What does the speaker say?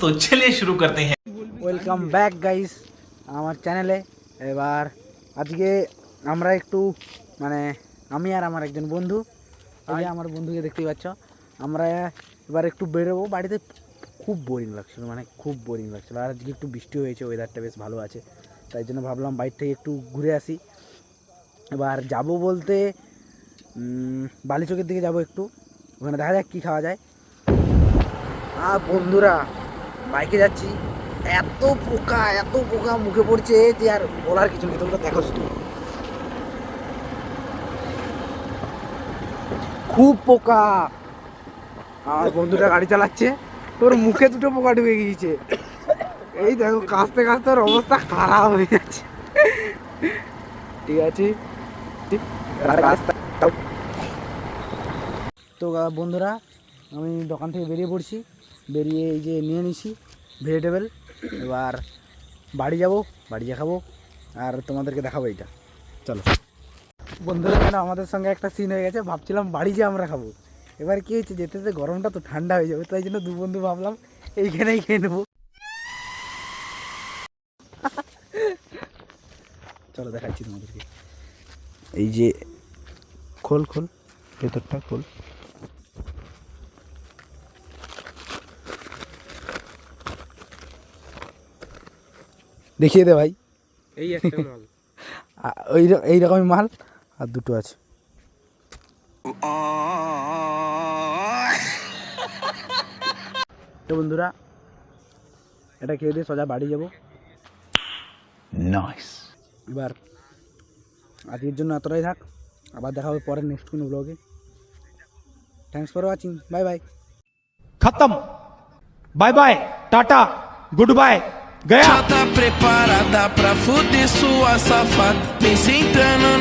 तो चलिए शुरू करते हैं। ওয়েলকাম ব্যাক গাইস আমার চ্যানেলে। এবার আজকে আমরা একটু মানে আমি আর আমার একজন বন্ধু, এই যে আমার বন্ধুকে দেখতেই পাচ্ছ, আমরা এবার একটু বেরোবো। বাড়িতে খুব বোরিং লাগছিল, মানে খুব বোরিং লাগছিল। আর আজকে একটু বৃষ্টি হয়েছে, ওয়েদারটা বেশ ভালো আছে, তাই জন্য ভাবলাম বাইরে থেকে একটু ঘুরে আসি। এবার যাব বলতে বালিচকের দিকে যাব একটু, ওখানে দেখা যাক কী খাওয়া যায়। আর বন্ধুরা বাইকে যাচ্ছি, এত পোকা মুখে পড়ছে যে আর বলার কিছু নেই। তোমরা দেখো শুধু, খুব পোকা। আমার বন্ধুটা গাড়ি চালাচ্ছে, তোর মুখে দুটো পোকা ঢুকে গিয়েছে। এই দেখো কাঁচতে কাঁচতে ওর অবস্থা খারাপ হয়ে যাচ্ছে। ঠিক আছে, তো বন্ধুরা আমি দোকান থেকে বেরিয়ে পড়ছি, বেরিয়ে এই যে নিয়ে নিছি ভেজিটেবল। এবার বাড়ি যাব, বাড়ি যা খাবো আর তোমাদেরকে দেখাবো। এইটা চলো বন্ধুরা, কেন আমাদের সঙ্গে একটা সিন হয়ে গেছে। ভাবছিলাম বাড়ি যে আমরা খাবো, এবার কী হয়েছে, যেতে যেতে গরমটা তো ঠান্ডা হয়ে যাবে, তাই জন্য দু বন্ধু ভাবলাম এইখানেই খেয়ে নেবো। চলো দেখাচ্ছি তোমাদেরকে। এই যে খোল খোল, ভেতরটা খোল। দেখিয়ে দে ভাই, এই একটা মাল, এই রকমই মাল আর দুটো আছে। তো বন্ধুরা এটা খেয়ে দিয়ে সোজা বাড়ি যাবো। नाइस। এবার আজকের জন্য এতটাই থাক, আবার দেখা হবে পরের নেক্সট কোনো ব্লগে। Thanks for watching, bye bye. खत्म, bye bye, tata, goodbye, गया। Já tá preparada pra fuder sua safada. Vem sentando na